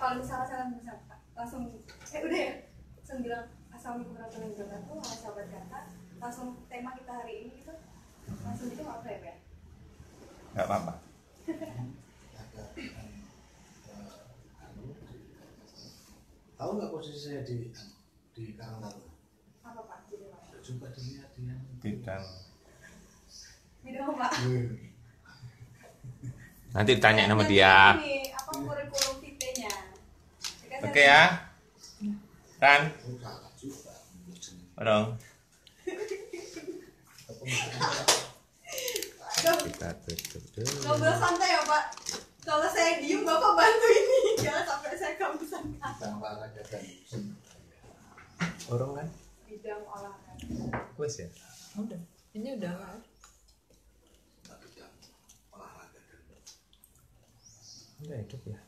kalau misalnya langsung udah ya langsung bilang assalamualaikum warahmatullahi wabarakatuh, hai sahabat kata, langsung tema kita hari ini gitu langsung itu apa ya? Nggak apa-apa. Tahu nggak posisi saya di Karang Taruna? Apa Pak? Coba dilihat dia. Bidang. Bidang apa? Nanti ditanya sama dia. Ini apa kurikulum vitae-nya? Oke ya. Kan? Salah juga. Orang. Kita tutup dulu. Ngobrol santai ya Pak. Kalau saya diem Bapak bantu ini. Jangan sampai saya kehabisan kata. Bidang olahraga dan Orang kan? Bidang olahraga. Wes ya. Udah, ini udah lah. bidang olahraga dan Udah hidup ya.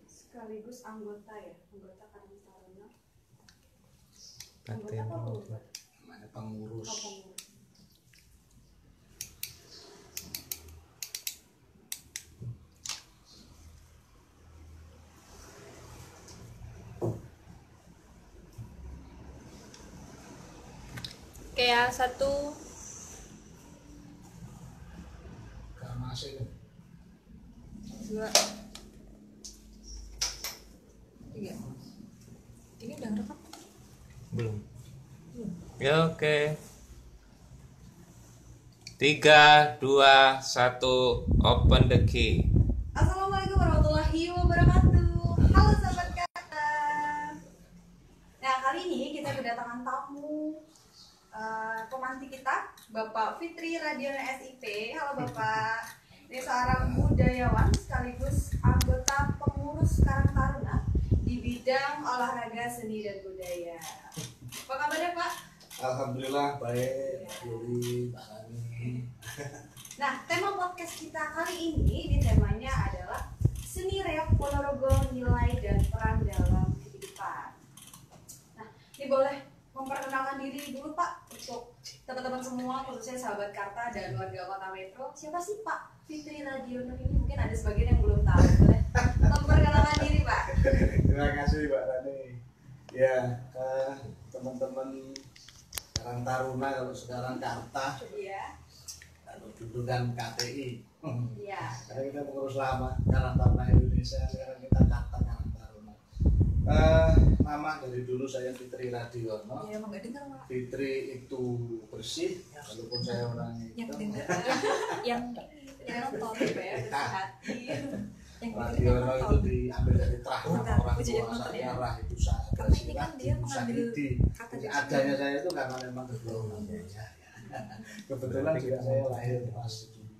Sekaligus anggota ya, anggota Karang Taruna. Batin. Anggota apa pengurus? namanya pengurus. Oh, pengurus. Oke ya, 1, Karena masih 2, 3. Ini udah ngerekam? Belum. Ya oke. 3, 2, 1, open the key. Assalamualaikum warahmatullahi wabarakatuh. Halo sahabat kata. Nah kali ini kita kedatangan tamu pemantik kita, Bapak Fitri Radiono SIP. Halo Bapak. Ini seorang budayawan sekaligus anggota pengurus Karang Taruna di bidang olahraga, seni dan budaya. Apa kabarnya Pak? Alhamdulillah baik, Pak Yuri, Pak Rani. Nah, tema podcast kita kali ini temanya adalah seni reok Ponorogo, nilai dan peran dalam kehidupan. Nah, ini boleh memperkenalkan diri dulu Pak untuk teman-teman semua, khususnya sahabat Karta dan warga Kota Metro. Siapa sih Pak Fitri Radiono ini? Mungkin ada sebagian yang belum tahu. Boleh memperkenalkan diri Pak. Terima kasih Pak Rani. Ya, teman-teman Karang Taruna, kalau sekarang Karta, Iya. kalau dulu kan KTI. Iya. Karena kita pengurus lama Karang Taruna Indonesia, sekarang kita Karta Karang Taruna. Nama dari dulu saya Fitri Radiono. Ya, emang gak dengar Pak. Fitri itu bersih, walaupun saya orang Yang hitam. dengar, yang nonton Ya, bersih hati. yang Radiono itu diambil dari terah Bentar, orang aku jadi tua nonton saya, ya. Rah itu saya Karena ini kan dia mengambil kata Jadi dari adanya saya itu karena memang keturunan saya. Kebetulan juga saya lahir pas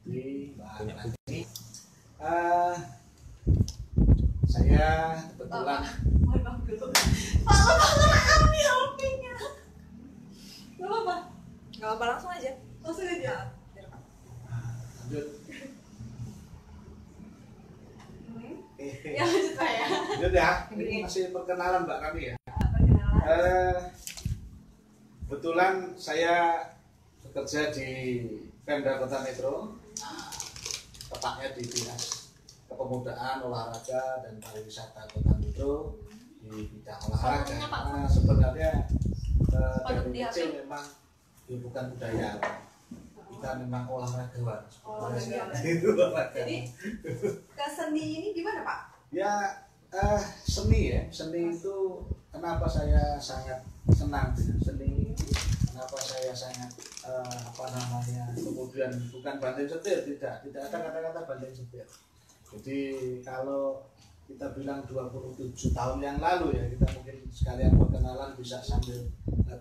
di Mbak Rani. Saya kebetulan Mohon maaf dulu. Pak, rekam nih HP-nya. Gak apa-apa. Gak apa-apa, langsung aja. Langsung aja. lanjut. Ya lanjut Pak ya. Lanjut ya. Ini masih perkenalan Mbak Rani ya. Perkenalan. Kebetulan saya bekerja di Pemda Kota Metro, tepatnya di Dinas Kepemudaan, Olahraga dan Pariwisata Kota Metro di bidang olahraga. Fotonya, Pak. Karena sebenarnya Foto dari di kecil HP. memang bukan budaya, kita memang olahragawan. Olahragawan. Itu olahraga. Jadi ke seni ini gimana Pak? Ya seni ya, seni itu kenapa saya sangat senang dengan seni, kenapa saya sangat kemudian bukan banting setir, tidak ada kata-kata banting setir. Jadi kalau kita bilang 27 tahun yang lalu ya, kita mungkin sekalian perkenalan bisa sambil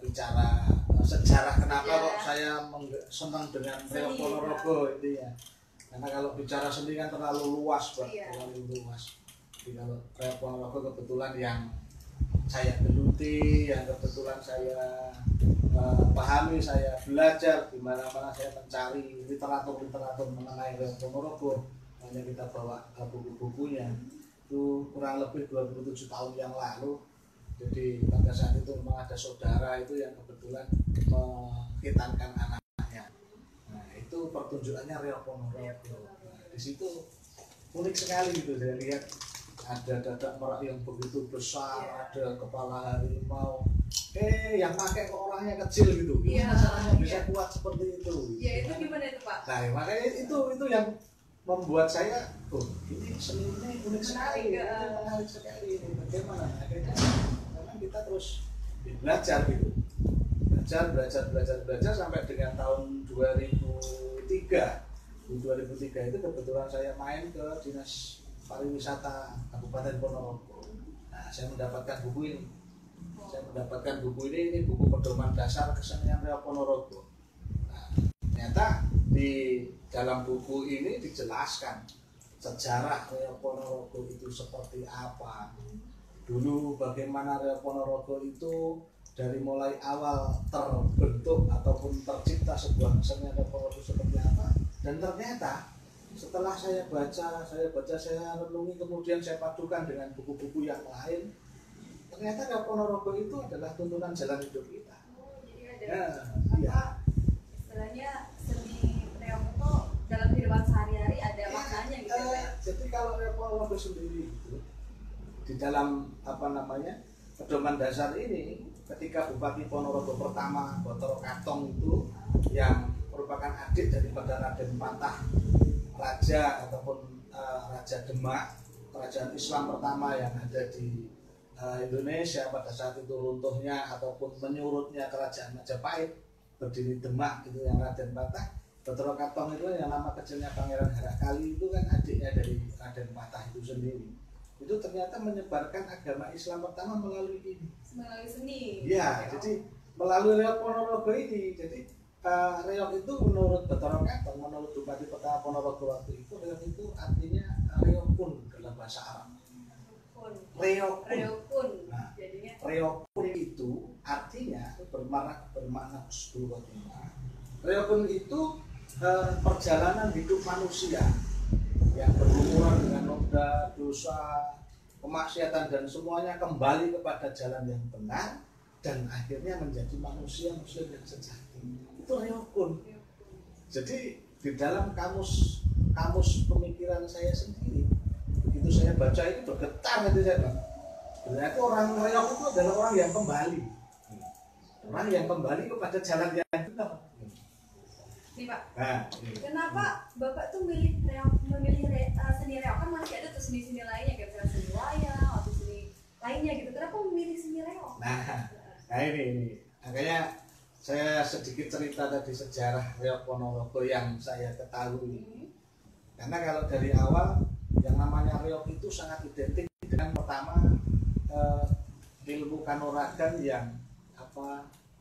bicara sejarah kenapa kok saya senang dengan reok Ponorogo itu ya. Karena kalau bicara seni kan terlalu luas Pak, terlalu luas. Jadi kalau reok Ponorogo kebetulan yang saya geluti, yang kebetulan saya pahami, saya belajar di mana-mana, saya mencari literatur mengenai reok Ponorogo. Hanya kita bawa buku-bukunya itu kurang lebih 27 tahun yang lalu. Jadi pada saat itu memang ada saudara itu yang kebetulan menghitankan anaknya. Nah itu pertunjukannya reok Ponorogo. di situ unik sekali gitu. Saya lihat ada dadak merak yang begitu besar, ada kepala harimau. Yang pakai kok orangnya kecil gitu. Gimana caranya bisa kuat seperti itu? Ya itu gimana itu Pak? Nah, makanya itu yang membuat saya, ini seni ini unik sekali, menarik sekali ini. Bagaimana? Akhirnya memang kita terus belajar gitu. Belajar sampai dengan tahun 2003. Di 2003 itu kebetulan saya main ke Dinas Pariwisata Kabupaten Ponorogo. Nah, saya mendapatkan buku ini. Ini buku pedoman dasar kesenian Reok Ponorogo. Nah, ternyata di dalam buku ini dijelaskan sejarah Reok Ponorogo itu seperti apa. Dulu bagaimana Reok Ponorogo itu dari mulai awal terbentuk ataupun tercipta sebuah kesenian Reok Ponorogo seperti apa. Dan ternyata setelah saya baca, saya renungi, kemudian saya padukan dengan buku-buku yang lain, ternyata Reok Ponorogo itu adalah tuntunan jalan hidup kita. Jadi ada istilahnya seni reok itu dalam kehidupan sehari-hari ada maknanya gitu ya. Jadi kalau Reok Ponorogo sendiri itu di dalam pedoman dasar ini, ketika Bupati Ponorogo pertama Bathara Katong itu yang merupakan adik daripada Raden Patah, raja ataupun Raja Demak, kerajaan Islam pertama yang ada di Indonesia pada saat itu, runtuhnya ataupun menyurutnya kerajaan Majapahit, berdiri Demak itu yang Raden Patah. Bathara Katong itu yang nama kecilnya Pangeran Harakali itu kan adiknya dari Raden Patah itu sendiri. Itu ternyata menyebarkan agama Islam pertama melalui ini. Melalui seni. Ya, jadi melalui Reok Ponorogo ini. Jadi reok itu menurut Bathara Katong, menurut Bupati pertama Ponorogo waktu itu, reok itu artinya reokun dalam bahasa Arab. Reokun. Nah, jadinya reokun itu artinya bermakna sebelumnya. Reokun itu perjalanan hidup manusia yang berhubungan dengan noda, dosa, kemaksiatan dan semuanya kembali kepada jalan yang benar dan akhirnya menjadi manusia muslim yang sejati. Itu reokun. Jadi di dalam kamus pemikiran saya sendiri, begitu saya baca itu bergetar hati saya, Bang. Berarti orang reok itu adalah orang yang kembali kepada jalan yang benar. nih Pak, Kenapa Bapak tuh memilih seni reok? Kan masih ada tuh seni-seni lainnya kayak misalnya seni wayang atau seni lainnya gitu. Kenapa memilih seni reok? Nah ini makanya saya sedikit cerita tadi sejarah Reok Ponorogo yang saya ketahui. Karena kalau dari awal yang namanya reok itu sangat identik dengan pertama ilmu kanuragan yang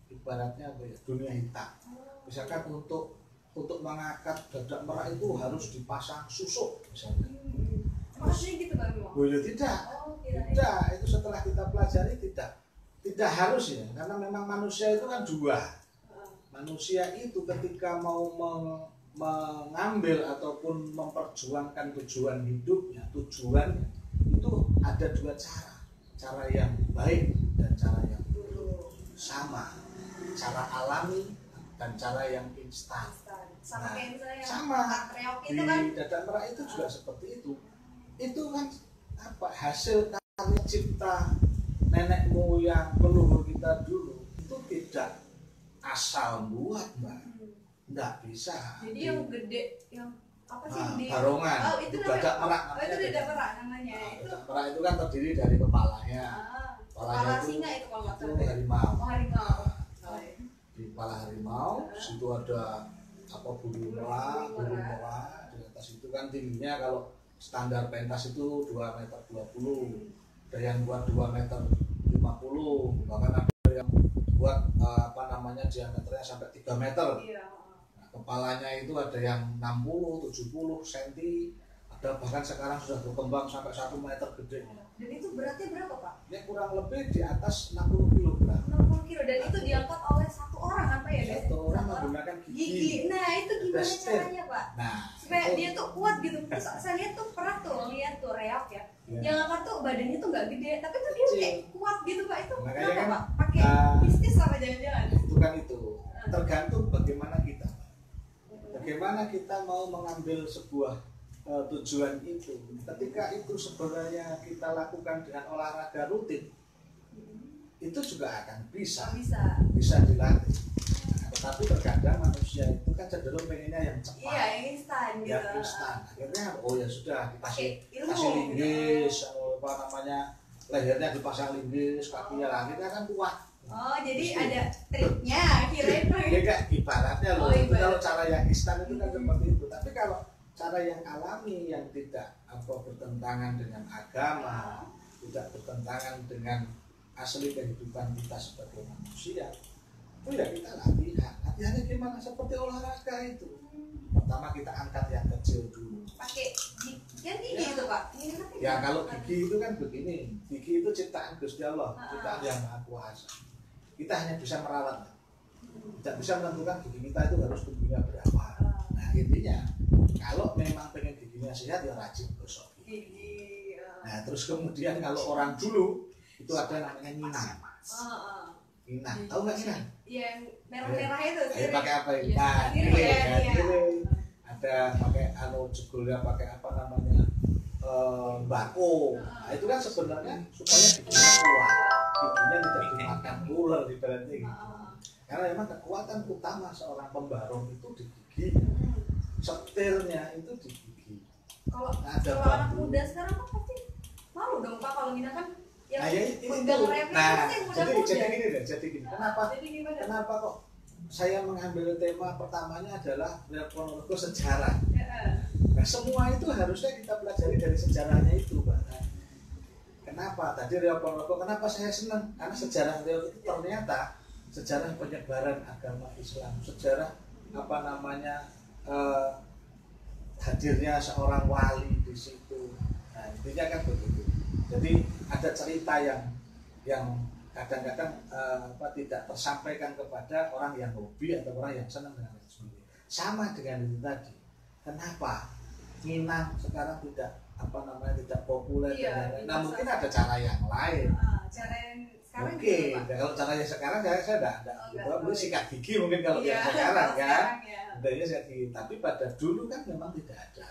ibaratnya dunia hitam. Misalkan untuk mengangkat dadak merak itu harus dipasang susuk misalnya. Maksudnya gitu Bang? Tidak. Tidak, itu setelah kita pelajari tidak harus ya, karena memang manusia itu kan dua. Manusia itu ketika mau mengambil ataupun memperjuangkan tujuannya itu ada dua cara yang baik dan cara yang sama, cara alami dan cara yang instan. Sama kayak misalnya sama reok di itu kan dadak merak itu juga seperti itu kan hasil karya cipta nenek moyang leluhur kita dulu, itu tidak asal buat Mbak, nggak bisa. Jadi yang gede, yang apa sih di barongan, itu dadak merak itu dadak merak namanya. Dadak merak itu kan terdiri dari kepalanya. Kepala singa itu kalau nggak itu salah. harimau. Harimau. Di kepala harimau, situ ada bulu merah. Di atas itu kan tingginya kalau standar pentas itu 2,20 meter, ada yang buat 2,50 meter, bahkan ada yang buat diameternya sampai 3 meter. Nah, kepalanya itu ada yang 60-70 cm, ada bahkan sekarang sudah berkembang sampai 1 meter gede. Dan itu beratnya berapa Pak? Ya kurang lebih di atas 60 kg. 60 kilo, dan itu diangkat oleh satu orang apa ya? Satu orang menggunakan gigi. Nah itu gimana caranya Pak? Nah, supaya dia tuh kuat gitu. Terus saya lihat tuh pernah tuh lihat tuh reok ya. Yang angkat tuh badannya tuh nggak gede, tapi tuh dia kayak kuat gitu Pak. Itu makanya kenapa kan, Pak? Pakai bisnis apa jangan-jangan? Itu tergantung bagaimana kita. Bagaimana kita mau mengambil sebuah tujuan itu. Ketika itu sebenarnya kita lakukan dengan olahraga rutin, itu juga akan bisa dilatih. Nah, tetapi terkadang manusia itu kan cenderung pengennya yang cepat. Iya, yang instan gitu. Ya instan. Akhirnya ya sudah dikasih ilmu, linggis, apa namanya, lehernya dipasang linggis, kakinya lah, kita kan kuat. Oh, jadi ada triknya, kirain Ya kayak ibaratnya loh. Itu ibarat. kalau cara yang instan itu kan seperti itu. Tapi kalau cara yang alami yang tidak bertentangan dengan agama, tidak bertentangan dengan asli kehidupan kita sebagai manusia, itu ya kita latihan. Latihannya gimana? Seperti olahraga itu. Pertama kita angkat yang kecil dulu. Pakai gigi itu Pak. Ya kalau gigi itu kan begini, gigi itu ciptaan Gusti Allah, ciptaan yang Maha Kuasa. Kita hanya bisa merawat, tidak bisa menentukan gigi kita itu harus tumbuhnya berapa. Nah intinya, kalau memang pengen giginya sehat ya rajin gosok gigi. Nah terus kemudian kalau orang dulu itu ada namanya nyinam. Nyinam, tahu nggak nyinam? Yang merah-merah itu. Ayo pakai apa ini? Ya, Nah, ini ya. ada pakai jegulnya pakai apa namanya bako. Nah itu kan sebenarnya supaya giginya kuat, giginya tidak dimakan ular di berarti gitu. Karena memang kekuatan utama seorang pembarong itu di gigi, setirnya itu di gigi. Kalau ada anak muda sekarang kan pasti malu dong Pak kalau Nina kan yang nah, ya, itu. pegang remnya Nah, pasti jadi muda-muda. gini deh, jadi gini. Kenapa kok saya mengambil tema pertamanya adalah Rio Ponorogo sejarah. Nah, semua itu harusnya kita pelajari dari sejarahnya itu, Pak. Nah, kenapa? Tadi Rio Ponorogo, kenapa saya senang? Karena sejarah Rio itu ternyata sejarah penyebaran agama Islam, sejarah apa namanya hadirnya seorang wali di situ. Nah, intinya kan begitu. Jadi ada cerita yang kadang-kadang tidak tersampaikan kepada orang yang hobi atau orang yang senang dengan itu sendiri. Sama dengan itu tadi. Kenapa Minang sekarang tidak tidak populer? Nah mungkin ada cara yang lain. Cara yang sekarang Oke, gitu, Pak. kalau caranya sekarang saya tidak mungkin sikat gigi mungkin kalau Iya, yang sekarang kalau kan. sekarang, ya. Adanya sikat gigi. Tapi pada dulu kan memang tidak ada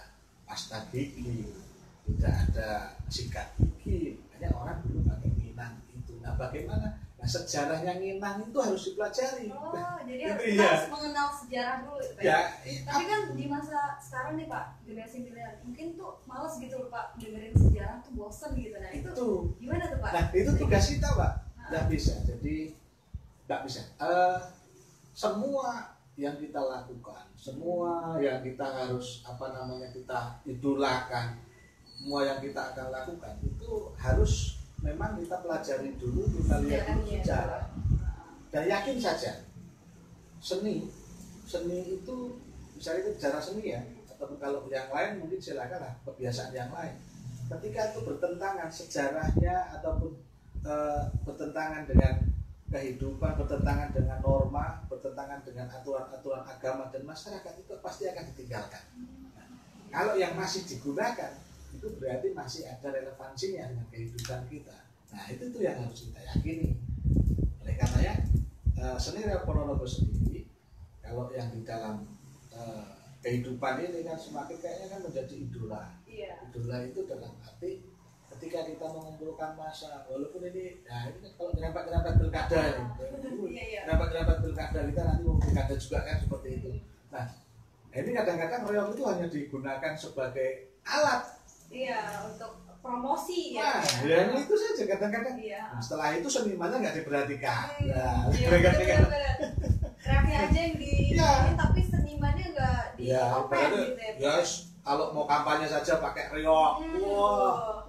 pasta gigi, tidak ada sikat gigi. Hanya orang dulu pakai Minang itu. Nah bagaimana? Nah sejarahnya Minang itu harus dipelajari. Oh, jadi Itu harus mengenal sejarah dulu Pak. Ya, Tapi kan di masa sekarang nih Pak, generasi milenial mungkin tuh males gitu loh Pak dengerin sejarah tuh bosen gitu. Nah itu gimana tuh Pak? Nah itu tugas kita Pak. Nggak bisa. Jadi nggak bisa. Semua yang kita lakukan, semua yang kita harus kita idolakan, semua yang kita akan lakukan itu harus memang kita pelajari dulu, kita lihat dulu sejarah. Dan yakin saja seni itu misalnya itu sejarah seni ya, atau kalau yang lain mungkin silakan lah, kebiasaan yang lain. Ketika itu bertentangan sejarahnya ataupun bertentangan dengan kehidupan, bertentangan dengan norma, bertentangan dengan aturan-aturan agama dan masyarakat, itu pasti akan ditinggalkan. Nah, kalau yang masih digunakan itu berarti masih ada relevansinya dengan kehidupan kita. Nah itu tuh yang harus kita yakini. Oleh karenanya seni Rio Ponorogo sendiri kalau yang di dalam kehidupan ini kan semakin kayaknya kan menjadi idola. Idola itu dalam arti ketika kita mengumpulkan massa, walaupun ini kan kalau nyerempet pilkada ini, nyerempet pilkada kita nanti mau pilkada juga kan seperti itu. Nah ini kadang-kadang reog itu hanya digunakan sebagai alat. Iya, untuk promosi ya. Nah, ya itu saja kadang-kadang. Nah, setelah itu senimannya nggak diperhatikan. Reaknya aja yang di tapi senimannya nggak di-open gitu ya. Yes. Kalau mau kampanye saja pakai reog,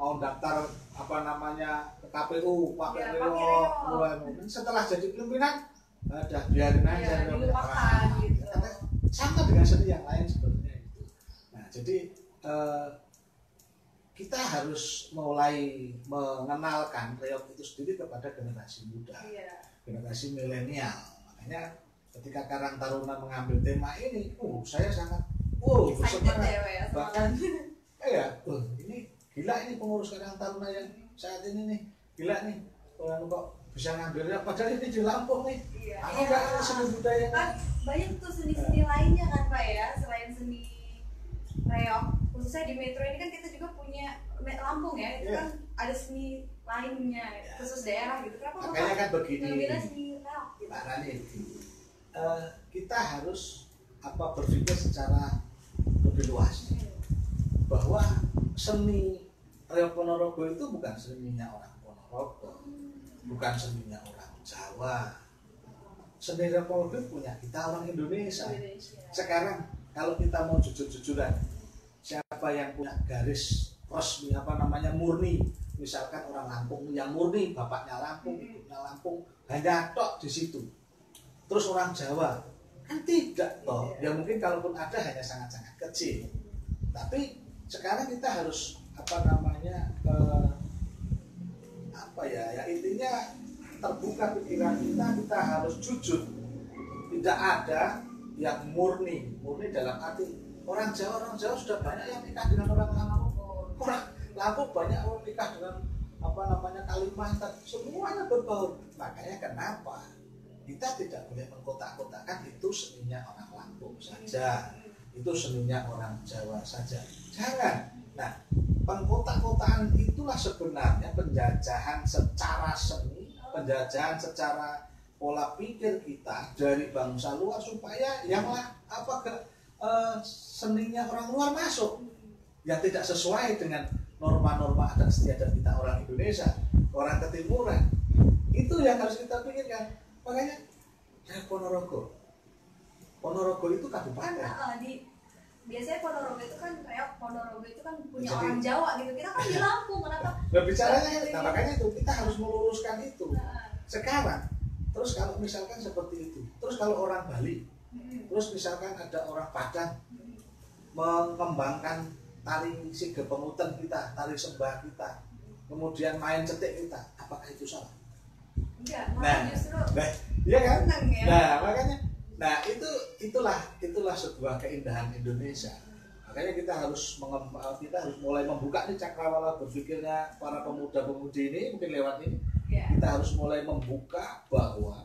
mau daftar ke KPU pakai reog. Setelah jadi pimpinan, udah biarin aja. Dilupakan gitu. Sama dengan seni yang lain sebenarnya itu. Nah, jadi kita harus mulai mengenalkan reog itu sendiri kepada generasi muda, generasi milenial. Makanya ketika Karang Taruna mengambil tema ini, saya sangat bersemangat. Bahkan ini gila ini pengurus Karang Taruna yang saat ini nih, gila nih, kok bisa ngambilnya padahal ini di Lampung nih. Aku nggak ada seni budaya kan banyak tuh seni-seni lainnya kan Pak ya, selain seni reog khususnya di Metro ini kan kita juga punya Lampung ya, itu kan ada seni lainnya khusus daerah gitu. Kenapa Makanya kan begini, ngambilnya seni reok gitu? Pak Rani, kita harus berpikir secara lebih luas bahwa seni reok Ponorogo itu bukan seninya orang Ponorogo, bukan seninya orang Jawa. Seni reok Ponorogo punya kita orang Indonesia. Sekarang kalau kita mau jujur-jujuran, siapa yang punya garis resmi murni, misalkan orang Lampung yang murni, bapaknya Lampung, ibunya Lampung, hanya tok di situ. Terus orang Jawa kan tidak toh, ya mungkin kalaupun ada hanya sangat-sangat kecil. Tapi sekarang kita harus intinya terbuka pikiran kita harus jujur. Tidak ada yang murni dalam arti orang Jawa sudah banyak yang nikah dengan orang Lampung. Orang Lampung banyak orang nikah dengan Kalimantan, semuanya berbaur. Makanya kenapa kita tidak boleh mengkotak-kotakan itu seninya orang Lampung saja, itu seninya orang Jawa saja. Jangan. Nah, pengkotak-kotaan itulah sebenarnya penjajahan secara seni, penjajahan secara pola pikir kita dari bangsa luar supaya seninya orang luar masuk yang tidak sesuai dengan norma-norma adat istiadat kita orang Indonesia, orang ketimuran. Itu yang harus kita pikirkan. Makanya Ponorogo itu kabupaten. Biasanya Ponorogo itu kan punya jadi, orang Jawa gitu. Kita kan di Lampung, kenapa? Berbicaranya, makanya itu kita harus meluruskan itu. Sekarang, terus kalau misalkan seperti itu, terus kalau orang Bali, terus misalkan ada orang Padang mengembangkan tari sige pengutan kita, tari sembah kita, kemudian main cetek kita, apakah itu salah? Enggak, justru iya kan? Senang, ya? Nah, makanya itulah sebuah keindahan Indonesia. Makanya kita harus mulai membuka nih cakrawala berpikirnya para pemuda-pemudi ini, mungkin lewat ini. Kita harus mulai membuka bahwa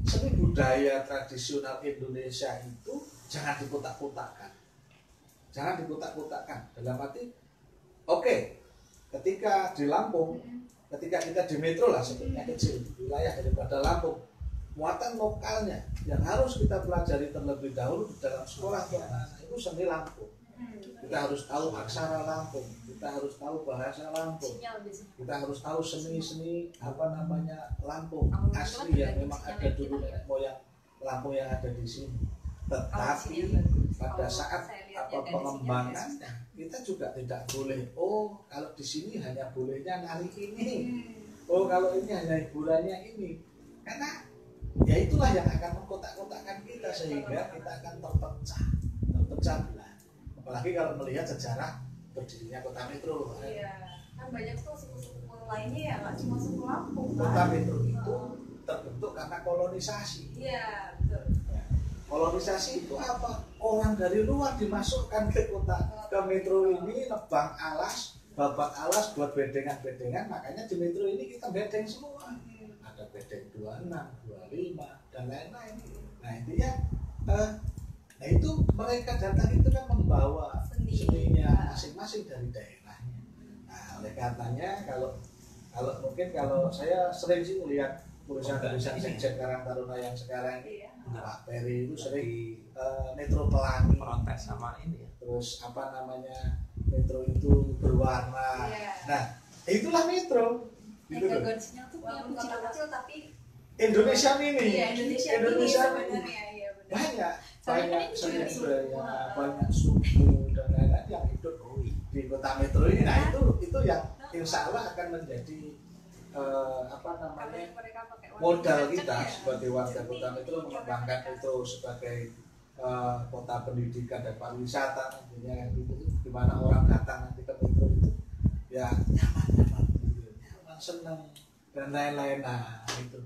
seni budaya tradisional Indonesia itu jangan dikotak-kotakkan. Jangan dikotak-kotakkan. Dalam arti, ketika di Lampung, ketika kita di Metro lah sebetulnya kecil, wilayah daripada Lampung, muatan lokalnya yang harus kita pelajari terlebih dahulu dalam sekolah itu seni Lampung. Kita harus tahu aksara Lampung, kita harus tahu bahasa Lampung, kita harus tahu seni-seni Lampung asli yang memang ada dulu nenek moyang Lampung yang ada di sini. Tetapi pada saat pengembangannya kita juga tidak boleh, kalau di sini hanya bolehnya nari ini, kalau ini hanya hiburannya ini, karena ya itulah yang akan mengkotak-kotakkan kita sehingga kita akan terpecah belah. Apalagi kalau melihat sejarah berdirinya kota Metro. Kan banyak tuh suku-suku lainnya ya, nggak cuma suku Lampung. Kota Metro itu terbentuk karena kolonisasi. Iya, betul. Kolonisasi itu apa? Orang dari luar dimasukkan ke Metro ini, nebang alas, babat alas buat bedengan-bedengan. Makanya di Metro ini kita bedeng semua. Ada bedeng 26, 25 dan lain-lain. Nah intinya, itu mereka datang itu kan membawa seninya masing-masing dari daerahnya. Nah oleh karenanya kalau saya sering sih melihat tulisan-tulisan Sekjen Karang Taruna yang sekarang Pak Peri itu sering Metro Pelangi protes sama ini ya. Terus Metro itu berwarna. Nah itulah Metro. Gitu Konsepnya tuh punya kota kecil tapi Indonesia mini. Indonesia banyak seni budaya, banyak suku dan lain-lain yang hidup di kota Metro ini. Nah itu yang insya Allah akan menjadi modal kita sebagai warga kota Metro mengembangkan itu sebagai kota pendidikan dan pariwisata nantinya gitu, di mana orang datang nanti ke Metro itu ya nyaman, senang dan lain-lain. Nah itu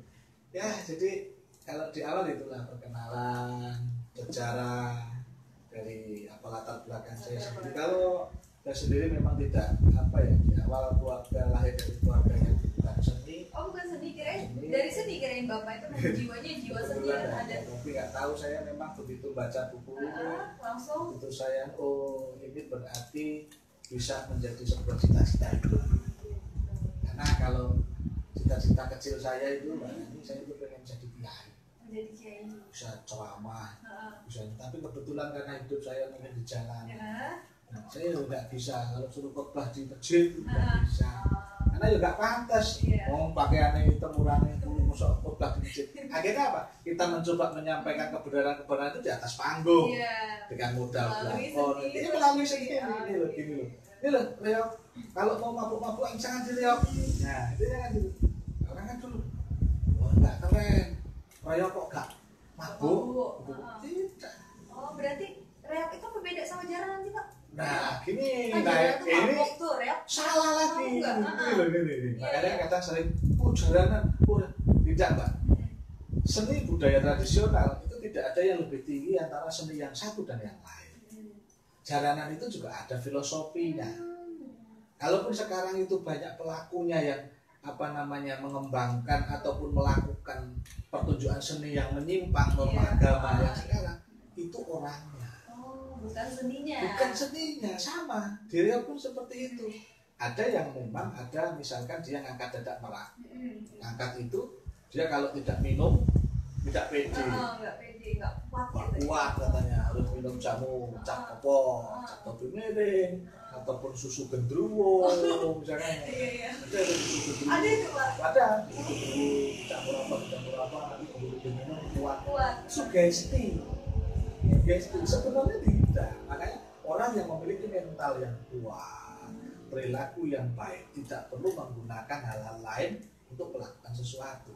ya, jadi kalau di awal itulah perkenalan sejarah dari latar belakang saya sendiri. Kalau saya sendiri memang tidak di awal keluarga lahir dari keluarga yang bukan seni, Oh bukan seni, kirain dari seni, kirain bapak itu memang jiwanya jiwa seni Kebetulan yang ya, ada. tapi nggak tahu saya memang begitu baca buku ini Langsung. itu saya oh ini berarti bisa menjadi sebuah cita-cita hidup. Karena kalau cita-cita kecil saya itu ini saya itu pengen jadi kiai, Jadi kiai. bisa ceramah, bisa. Tapi kebetulan karena hidup saya mungkin di jalan, nah, saya nggak bisa kalau suruh khotbah di masjid nggak bisa. Karena juga pantas, Iya. mau pakaiannya itu murahnya itu masuk khotbah di masjid. Akhirnya apa? Kita mencoba menyampaikan kebenaran-kebenaran itu di atas panggung Iya. dengan modal Melalui belakon. seni. Ini melalui seni Iya. ini loh, gini loh. Ini loh, reok. Kalau mau mabuk-mabuk jangan direok. Nah, itu jangan gitu. Orang kan dulu, oh nggak keren. Reok kok gak mabuk? Mabuk. Tidak. Oh berarti reok itu berbeda sama jaranan sih pak? Nah, gini, Kan nah jaranan tuh ini mabuk tuh, reok salah lagi. Oh, enggak. Ini loh, ini. Iya, Makanya iya. kadang sering, jaranan, tidak mbak. Seni budaya tradisional itu tidak ada yang lebih tinggi antara seni yang satu dan yang lain. Jaranan itu juga ada filosofinya. Kalaupun sekarang itu banyak pelakunya yang mengembangkan ataupun melakukan pertunjukan seni yang menyimpang norma Iya. agama yang sekarang itu orangnya. Oh bukan seninya. Bukan seninya, sama. Diri pun seperti itu. Ada yang memang ada, misalkan dia ngangkat dadak merah. Ngangkat itu, dia kalau tidak minum, tidak pede. Nggak pede, nggak kuat Wah, gitu. kuat katanya, harus minum jamu, cap kopo, cap topi miring, ataupun susu gendruwo, misalkan. Iya. Ada susu gendruwo. Ada itu pak. Ada susu gendruwo, campur apa, nanti kemudian diminum kuat. Kuat. Sugesti. Sugesti sebenarnya tidak. Makanya orang yang memiliki mental yang kuat, perilaku yang baik, tidak perlu menggunakan hal-hal lain untuk melakukan sesuatu.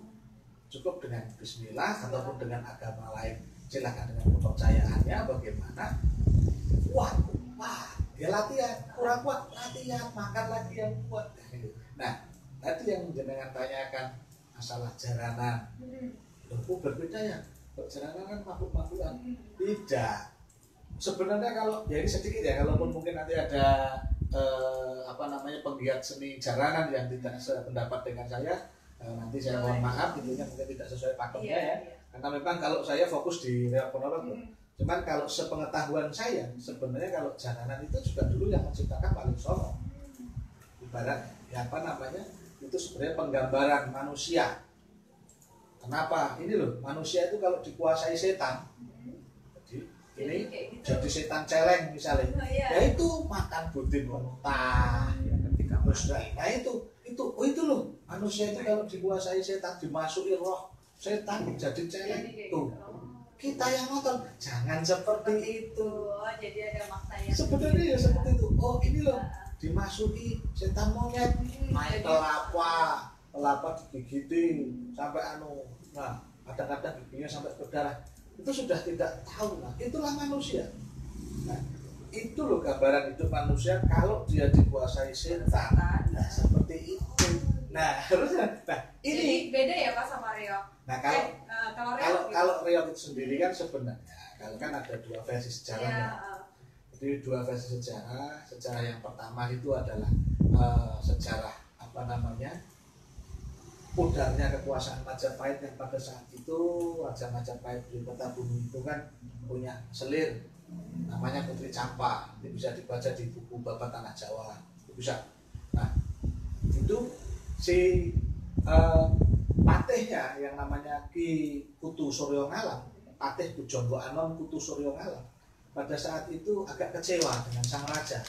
Cukup dengan bismillah ataupun dengan agama lain. Silakan dengan kepercayaannya bagaimana. Wah, dia latihan, kurang kuat, latihan, makan lagi yang kuat. Nah, tadi yang jenengan tanyakan masalah jaranan. Loh, berbeda ya. Jaranan kan mabuk-mabukan. Tidak. Sebenarnya kalau ya ini sedikit ya, kalaupun mungkin nanti ada penggiat seni jaranan yang tidak sependapat dengan saya, nanti saya mohon maaf tentunya mungkin tidak sesuai pakemnya ya. Karena memang kalau saya fokus di reok monolog. Cuman kalau sepengetahuan saya sebenarnya kalau jaranan itu juga dulu yang menciptakan Wali Songo. Ibarat itu sebenarnya penggambaran manusia. Kenapa? Ini loh, manusia itu kalau dikuasai setan, ini gitu. jadi setan celeng misalnya, ya itu makan budin mentah, ya ketika nah itu loh, manusia itu kalau dikuasai setan, dimasuki roh setan jadi celeng tuh. Kita yang nonton jangan seperti itu. Jadi ada maknanya. Sebenarnya ya seperti itu. Oh ini loh, dimasuki setan monyet, naik kelapa digigitin sampai nah kadang-kadang giginya sampai berdarah. Itu sudah tidak tahu, nah itulah manusia. Nah itu loh gambaran hidup manusia kalau dia dikuasai setan. Nah seperti itu. Nah harusnya, ini jadi beda ya pak sama reok. Nah kalau reok itu sendiri kan sebenarnya kalau kan ada dua versi sejarahnya. Jadi dua versi sejarah. Sejarah yang pertama itu adalah sejarah pudarnya kekuasaan Majapahit yang pada saat itu Raja Majapahit di kota Bumi itu kan punya selir namanya Putri Campa. Ini bisa dibaca di buku Babat Tanah Jawa. Itu bisa. Nah itu si patihnya yang namanya Ki Kutu Suryo Ngalam, patih Pujangga Anom Kutu Suryo Ngalam, pada saat itu agak kecewa dengan sang raja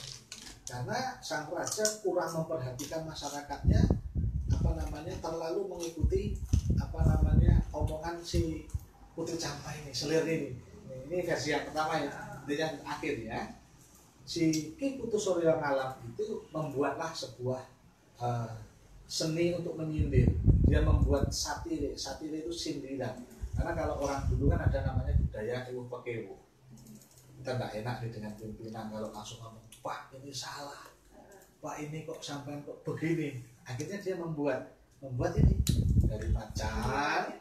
karena sang raja kurang memperhatikan masyarakatnya, terlalu mengikuti omongan si Putri Campa ini, selir ini. Ini versi yang pertama ya, yang akhir ya. Si Ki Kutu Suryo Ngalam itu membuatlah sebuah seni untuk menyindir. Dia membuat satire. Satire itu sindiran. Karena kalau orang dulu kan ada namanya budaya ewo pekewo. Kita nggak enak dengan pimpinan kalau langsung ngomong, Pak ini salah, Pak ini kok sampai kok begini. Akhirnya dia membuat ini dari macan,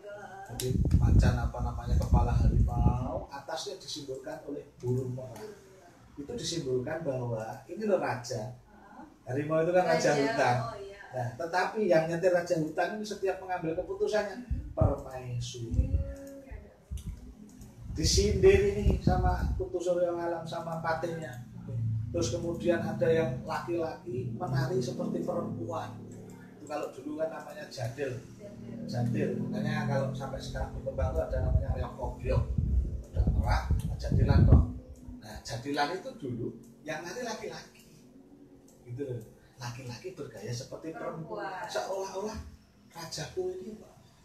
jadi macan kepala harimau, atasnya disimbolkan oleh burung merah. Itu disimbolkan bahwa ini loh raja. Harimau itu kan raja hutan. Nah, tetapi yang nyetir Raja Hutan ini setiap mengambil keputusannya permaisuri. Disindir ini sama Kutu Suryo Ngalam sama patenya. Terus kemudian ada yang laki-laki menari seperti perempuan. Itu kalau dulu kan namanya jadil. Makanya kalau sampai sekarang di Kembang itu ada namanya reok kobyok. Ada merak, jadilan kok. Nah, jadilan itu dulu yang nari laki-laki. Gitu loh. Laki-laki bergaya seperti perempuan. Seolah-olah rajaku ini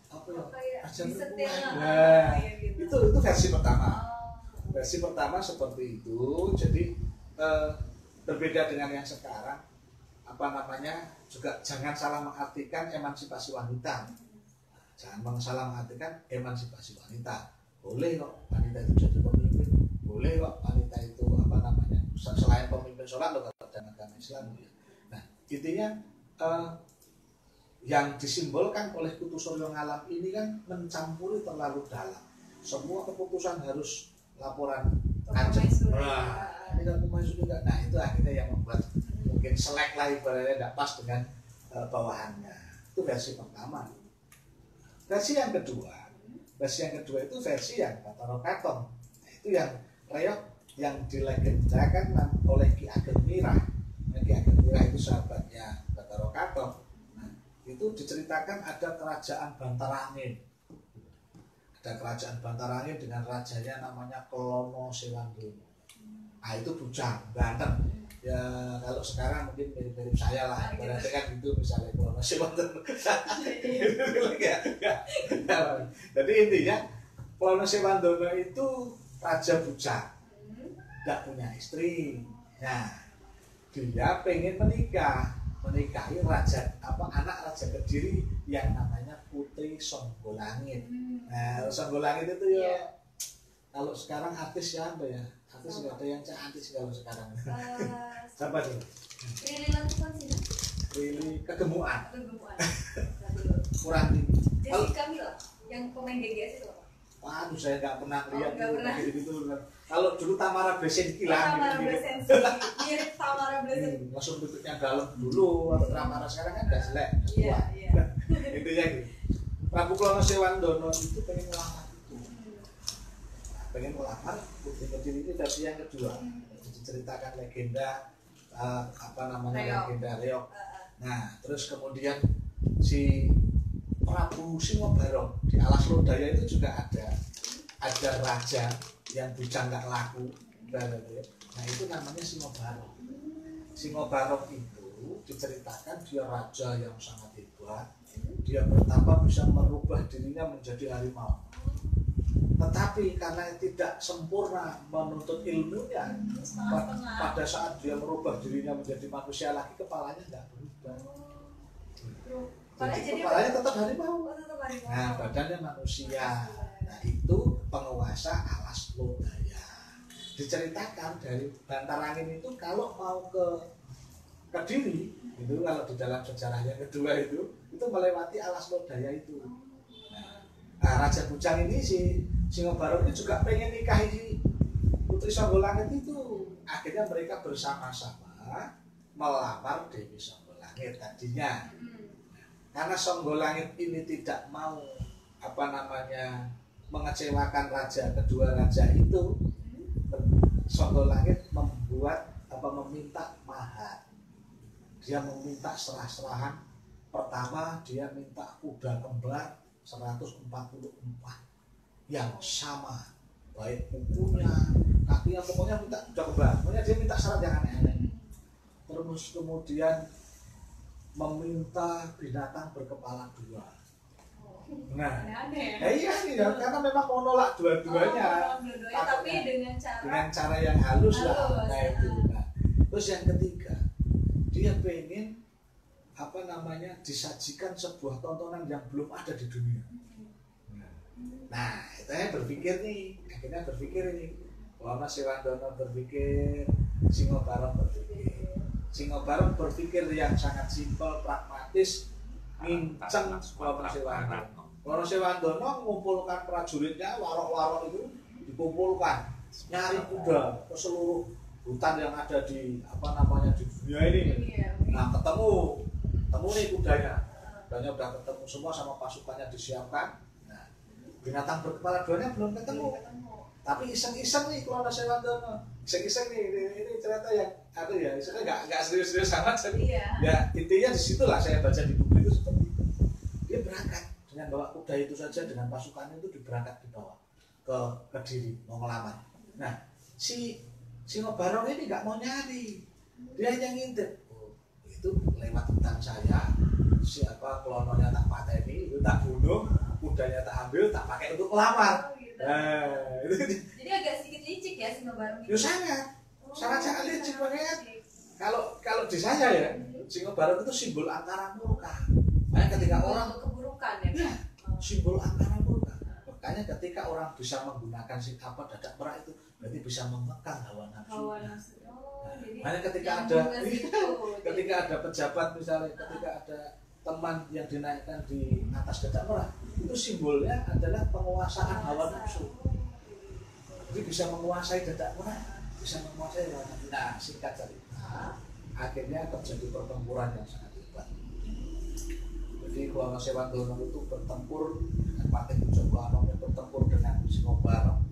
apa ya? Raja perempuan. Nah, itu versi pertama. Versi pertama seperti itu. Jadi berbeda dengan yang sekarang. Apa namanya? Juga jangan salah mengartikan emansipasi wanita. Jangan salah mengartikan emansipasi wanita. Boleh kok wanita itu jadi pemimpin. Boleh kok wanita itu apa namanya? Selain pemimpin sholat loh kalau dalam agama Islam ya. Nah, intinya yang disimbolkan oleh Kutu Suryo Ngalam ini kan mencampuri terlalu dalam. Semua keputusan harus laporan kanjeng. Nah, ini kan permaisuri enggak. Nah, itu akhirnya yang membuat mungkin selek lah ibaratnya tidak pas dengan bawahannya. Itu versi pertama. Versi yang kedua itu versi yang Bathara Katon. Itu yang reok yang dilegendakan oleh Ki Ageng Mirah. Ki Ageng Mirah itu sahabatnya Bathara Katon. Nah, itu diceritakan ada kerajaan Bantarangin. Ada kerajaan Bantarangin dengan rajanya namanya Klono Sewandono. Nah, itu bujang, Banten. Ya kalau sekarang mungkin mirip-mirip saya lah. Berarti kan gitu misalnya Klono Sewandono. Jadi intinya Klono Sewandono itu raja bujang. Tidak punya istri. Nah, dia pengen menikahi anak raja Kediri yang namanya Putri Songgolangit. Nah, Songgolangit itu ya kalau sekarang artis siapa ya? Artis nggak ada yang cantik kalau sekarang. Siapa sih? Prilly Latuconsina. Prilly Kegemukan. Kurang tinggi. Jessica Mila yang pemain GGS itu apa? Waduh, saya nggak pernah lihat gitu. Kalau dulu Tamara Blesenski lah. Tamara Blesenski, mirip Tamara Blesenski. Langsung tutupnya dalam dulu. Atau Tamara sekarang kan udah jelek. Iya. Intinya gitu. Prabu Klono Sewandono itu pengen melamar itu. Pengen melamar Putri Kediri ini versi yang kedua. Diceritakan legenda legenda reok. Nah, terus kemudian si Prabu Singobarong di Alas Lodaya itu juga ada raja yang bujang nggak laku. Nah, itu namanya Singobarong. Singobarong itu diceritakan dia raja yang sangat hebat. Dia pertama bisa merubah dirinya menjadi harimau. Tetapi karena tidak sempurna menuntut ilmunya, pada saat dia merubah dirinya menjadi manusia lagi, kepalanya tidak berubah. Jadi kepalanya tetap harimau. Nah, badannya manusia. Nah, itu penguasa Alas Lodaya. Diceritakan dari Bantarangin itu kalau mau ke Kediri, itu kalau di dalam sejarahnya kedua itu melewati Alas Lodaya itu. Nah, Raja Bujang ini si Singobarong ini juga pengen nikahi Putri Songgolangit itu. Akhirnya mereka bersama-sama melamar Dewi Songgolangit tadinya. Karena Songgolangit ini tidak mau mengecewakan kedua raja itu, Songgolangit meminta mahar. Dia meminta serah-serahan. Pertama dia minta kuda kembar 144 yang sama, baik kukunya, kakinya, pokoknya minta kuda kembar. Pokoknya dia minta syarat yang aneh-aneh. Terus kemudian meminta binatang berkepala dua. Nah, iya nih, karena memang mau nolak dua-duanya. Tapi dengan cara yang halus lah. Nah, itu. Nah, terus yang ketiga, dia pengen disajikan sebuah tontonan yang belum ada di dunia. Nah, saya berpikir nih, akhirnya berpikir ini. Klono Sewandono berpikir, Singobarong berpikir. Singobarong berpikir yang sangat simpel, pragmatis, nginceng Klono Sewandono. Klono Sewandono mengumpulkan prajuritnya, warok-warok itu dikumpulkan, nyari kuda ke seluruh hutan yang ada di dunia ini. Nah, ketemu ketemu nih kudanya udah ketemu semua sama pasukannya disiapkan. Nah, binatang berkepala duanya belum ketemu. Tapi iseng-iseng nih kalau Sewandono, iseng-iseng nih ini ternyata yang ada ya, isengnya nggak serius-serius sangat. Ya intinya di situlah saya baca di buku itu seperti itu. Dia berangkat dengan bawa kuda itu saja dengan pasukannya itu diberangkat dibawa ke Kediri mau ngelamar. Nah si Singobarong ini nggak mau nyari, dia hanya ngintip. Oh, itu lewat hutan saya, siapa klononya tak pateni, itu tak bunuh, kudanya tak ambil, tak pakai untuk ngelamar. Jadi agak sedikit licik ya Singobarong itu. Sangat licik banget. Kalau di saya ya, Singobarong itu simbol angkara murka. Makanya ketika orang keburukan ya, simbol angkara murka. Makanya ketika orang bisa menggunakan dadak merah itu berarti bisa mengekang hawa nafsu. Makanya ketika ada pejabat misalnya, ketika ada teman yang dinaikkan di atas dadak merah, itu simbolnya adalah penguasaan hawa nafsu. Jadi bisa menguasai dadak merah, bisa menguasai hawa nafsu. Nah, singkat cerita, akhirnya terjadi pertempuran yang sangat hebat. Jadi Klono Sewandono itu bertempur dengan Patih Pujogoanomo, bertempur dengan Singobarong,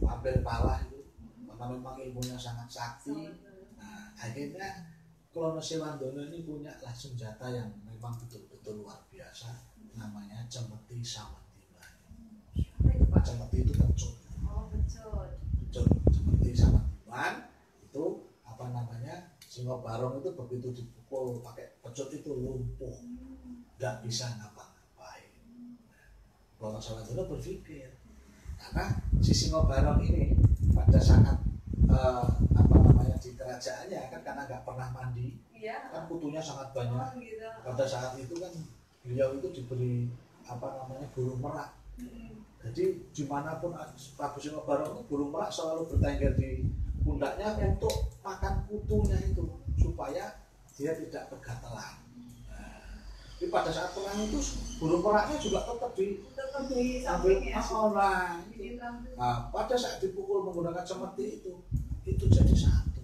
hampir kalah itu, karena memang ilmunya sangat sakti. Nah, akhirnya Klono Sewandono ini punya lah senjata yang memang betul-betul luar biasa, namanya Cemeti Samandiman. Cemeti itu pecut. Pecut, Cemeti Samandiman itu apa namanya? Singobarong itu begitu dipukul pakai pecut itu lumpuh, nggak bisa ngapa-ngapain. Klono Sewandono berpikir, karena si Singobarong ini pada saat apa namanya di kerajaannya kan karena nggak pernah mandi, kan kutunya sangat banyak. Pada saat itu kan beliau itu diberi apa namanya burung merak. Jadi dimanapun Prabu Singobarong itu burung merak selalu bertengger di pundaknya untuk makan kutunya itu supaya dia tidak bergatelan. Jadi pada saat perang itu burung meraknya juga tetap diambil orang. Nah, pada saat dipukul menggunakan cemeti itu jadi satu.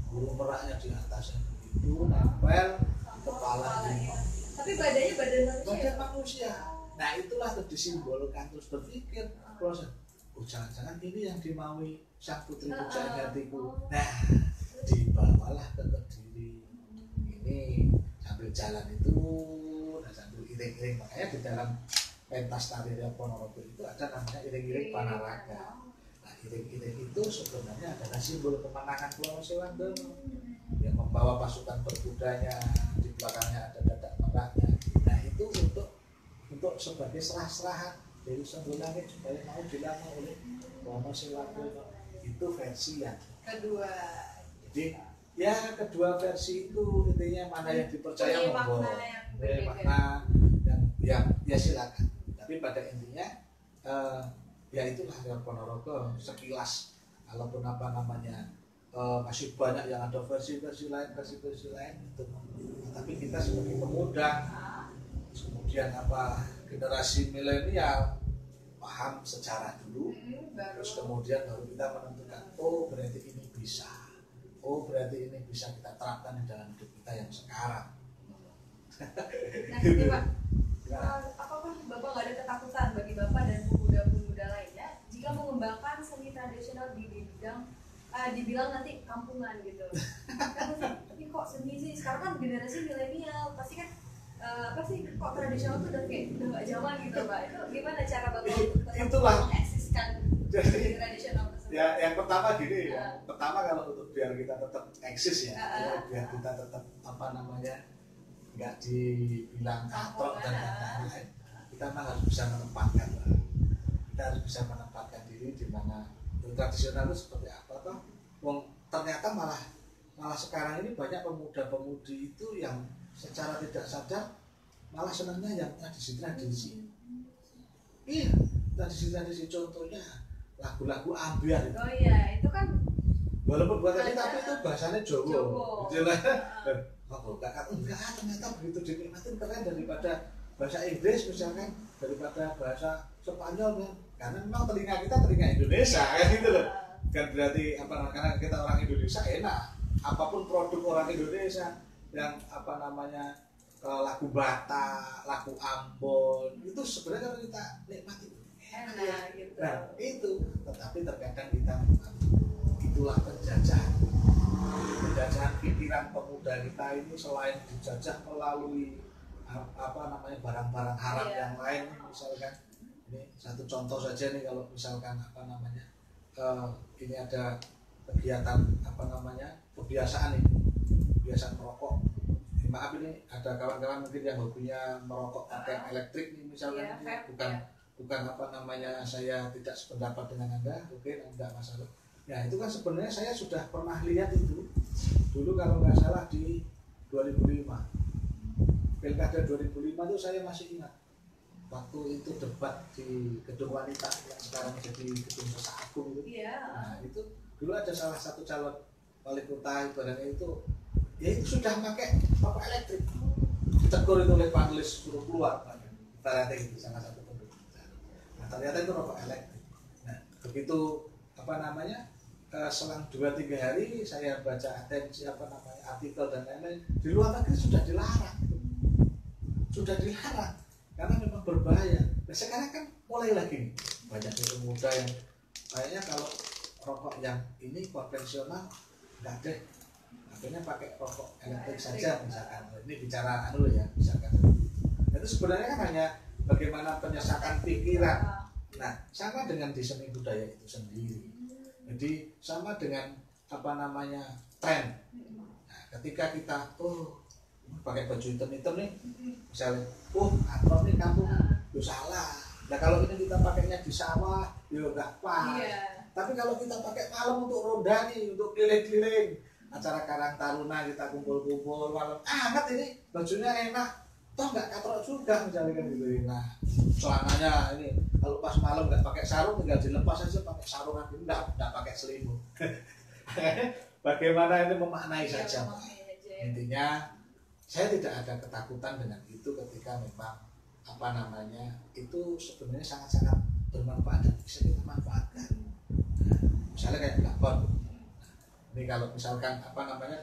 Burung meraknya di atasnya itu nempel kepala di. Tapi badannya badan manusia. Nah itulah disimbolkan, terus berpikir proses. Oh jangan-jangan ini yang dimaui sang putri Pujangatiku. Nah dibawalah ke Kediri. Ini sambil jalan itu, dan sambil iring-iring. Makanya di dalam pentas tari Ponorogo itu ada namanya iring-iring Panaraga. Nah iring-iring itu sebenarnya adalah simbol kemenangan Klono Sewandono yang membawa pasukan berkudanya, di belakangnya ada dadak merahnya. Nah itu untuk sebagai serah-serahan dari Sembul Langit supaya mau dilamar oleh Klono Sewandono. Itu versi yang kedua. Jadi ya kedua versi itu intinya mana yang dipercaya monggo, makna yang ya silakan. Tapi pada intinya ya itulah yang Ponorogo sekilas. Kalaupun apa namanya masih banyak yang ada versi-versi lain itu. Tapi kita sebagai pemuda, kemudian apa generasi milenial paham sejarah dulu, terus kemudian baru kita menentukan oh berarti ini bisa. Oh berarti ini bisa kita terapkan di dalam hidup kita yang sekarang. Nah ini Pak, apakah Bapak nggak ada ketakutan bagi Bapak dan pemuda-pemuda lainnya jika mengembangkan seni tradisional di bidang dibilang nanti kampungan gitu? Kan tapi kok seni sih sekarang kan generasi milenial pasti kan apa sih kok tradisional tuh udah nggak zaman gitu Pak? Itu gimana cara Bapak untuk tetap mengeksiskan tradisional tersebut? Ya, yang pertama gini ya. Pertama kalau untuk biar kita tetap eksis ya, biar kita tetap apa namanya nggak dibilang katrok dan lain-lain, kita harus bisa menempatkan. Kita harus bisa menempatkan diri di mana tradisional itu seperti apa toh. Ternyata malah sekarang ini banyak pemuda-pemudi itu yang secara tidak sadar malah senangnya yang tradisi-tradisi. Iya, tradisi-tradisi contohnya lagu-lagu ambiar itu. Oh iya, itu kan walaupun buatan kita tapi itu bahasanya Jawa. Jelas. Oh, enggak ternyata begitu dinikmatin keren daripada bahasa Inggris misalkan, daripada bahasa Spanyol kan. Karena memang telinga kita telinga Indonesia kan gitu loh. Kan berarti apa karena kita orang Indonesia enak. Apapun produk orang Indonesia yang apa namanya lagu Batak, lagu Ambon itu sebenarnya kalau kita nikmati Enak gitu. nah itu, tetapi terkadang kita itulah penjajahan pikiran pemuda kita ini selain dijajah melalui barang-barang haram yang lain, misalkan ini satu contoh saja nih, kalau misalkan ini ada kegiatan kebiasaan merokok. Maaf, ini ada kawan-kawan mungkin yang hobinya merokok pakai elektrik nih misalkan, bukan saya tidak sependapat dengan Anda, oke, enggak masalah. Ya itu kan sebenarnya saya sudah pernah lihat itu dulu, kalau nggak salah di 2005 Pilkada 2005 itu saya masih ingat, waktu itu debat di Gedung Wanita yang sekarang jadi Gedung Sesa Agung itu. Nah itu dulu ada salah satu calon wali kota ibaratnya itu, ya itu sudah pakai rokok elektrik, ditegur itu oleh panelis suruh keluar, ibaratnya gitu, salah satu pendukung. Nah ternyata itu rokok elektrik. Nah begitu selang 2-3 hari saya baca atensi artikel dan lain-lain, di luar negeri sudah dilarang karena memang berbahaya. Nah sekarang kan mulai lagi nih, banyak pemuda yang kayaknya kalau rokok yang ini konvensional nggak deh, akhirnya pakai rokok elektrik saja misalkan. Ini bicara misalkan itu sebenarnya kan hanya bagaimana penyesakan pikiran. Nah sama dengan di seni budaya itu sendiri, jadi sama dengan tren. Nah, ketika kita pakai baju hitam-hitam nih misalnya, atau nih kampung itu salah. Nah kalau ini kita pakainya di sawah ya nggak pas. Tapi kalau kita pakai malam untuk ronda nih, untuk keliling-keliling acara Karang Taruna, kita kumpul-kumpul malam, hangat ini, bajunya enak, toh nggak katrok juga misalnya kan gitu. Nah celananya ini kalau pas malam nggak pakai sarung, tinggal dilepas aja pakai sarung lagi, nggak pakai selimut. Bagaimana ini memaknai saja. Intinya saya tidak ada ketakutan dengan itu ketika memang itu sebenarnya sangat-sangat bermanfaat dan bisa kita manfaatkan. Misalnya kayak blakon. Ini kalau misalkan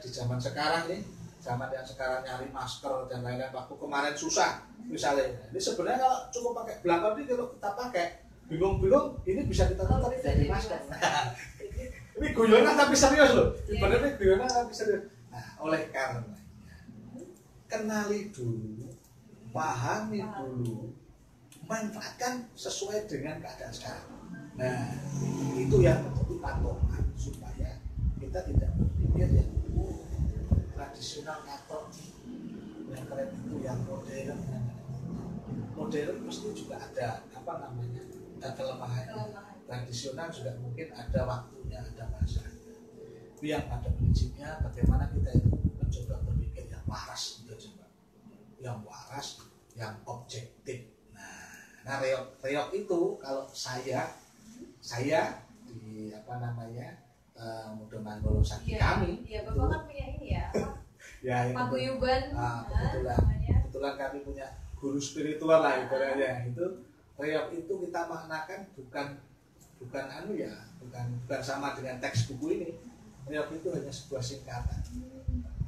di zaman sekarang nih, zaman yang sekarang nyari masker dan lain-lain, waktu kemarin susah misalnya. Ini sebenarnya kalau cukup pakai blakon ini, kalau kita pakai bingung-bingung, ini bisa kita tutup dari masker. Ini guyonan tapi serius loh. Sebenarnya guyonan tapi serius. Nah, oleh karenanya kenali dulu, pahami dulu, manfaatkan sesuai dengan keadaan sekarang. Nah, itu yang menjadi patokan supaya kita tidak berpikir yang tradisional atau yang keren itu, yang modern. Modern pasti juga ada kelemahan. Tradisional juga mungkin ada waktunya, ada masanya. Tapi yang pada prinsipnya bagaimana kita itu mencoba berpikir yang waras, yang waras, yang objektif. Nah reok itu kalau saya di Muda Manggolo Sakti kami. Iya, Bapak kan punya ini ya. Paguyuban. Kebetulan kami punya guru spiritual lah ibaratnya. Itu reok itu kita maknakan bukan sama dengan teks buku ini. Reok itu hanya sebuah singkatan.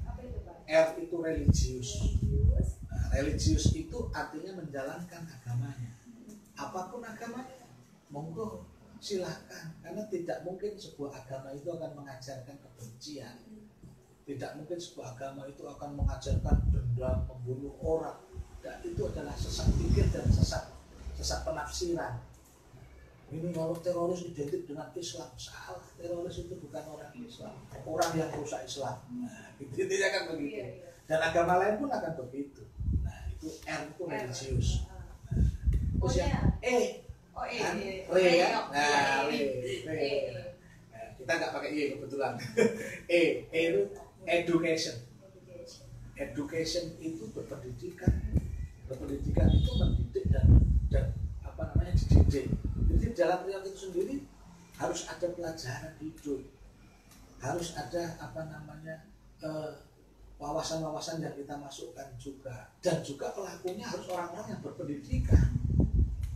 Apa itu, Pak? R itu religius. Nah, religius itu artinya menjalankan agamanya. Apapun agamanya, monggo silakan. Karena tidak mungkin sebuah agama itu akan mengajarkan kebencian. Tidak mungkin sebuah agama itu akan mengajarkan dendam, membunuh orang. Dan itu adalah sesat pikir dan sesat penafsiran. Ini kalau teroris identik dengan Islam, salah. Teroris itu bukan orang Islam, orang yang rusak Islam. Nah, intinya kan begitu. Dan agama lain pun akan begitu. Nah, itu R itu religius. Terus yang re ya. Nah, re. Kita nggak pakai Y kebetulan. Itu education. Education itu berpendidikan. Berpendidikan itu mendidik dan dididik. Jadi dalam reok itu sendiri harus ada pelajaran hidup, harus ada wawasan-wawasan yang kita masukkan juga, dan juga pelakunya harus orang-orang yang berpendidikan.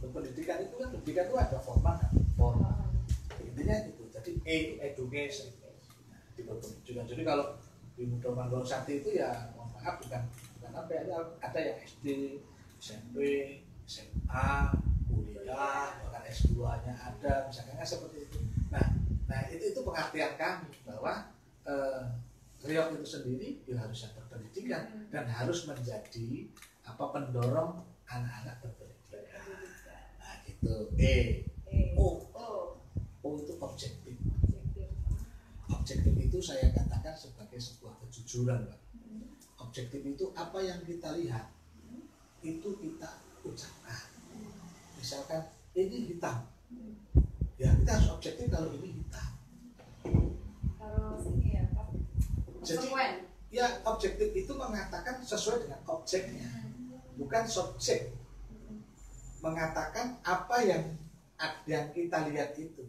Berpendidikan itu kan, pendidikan itu ada formal dan informal. Intinya itu. Jadi education di berpendidikan. Jadi kalau di Muda Manggolo Sakti itu ya mohon maaf bukan Karena PA ada yang SD, SMP, SMA, kuliah, bahkan S2-nya ada, misalkan kan seperti itu. Nah itu pengertian kami bahwa Riok itu sendiri ya harus yang berpendidikan dan harus menjadi pendorong anak-anak berpendidikan. Nah gitu. O itu objektif. Objektif itu saya katakan sebagai sebuah kejujuran, Pak. Objektif itu apa yang kita lihat itu kita ucapkan. Misalkan ini hitam, ya kita harus objektif kalau ini hitam. Harus ini ya, Pak. Jadi ya objektif itu mengatakan sesuai dengan objeknya, bukan subjek. Mengatakan apa yang kita lihat itu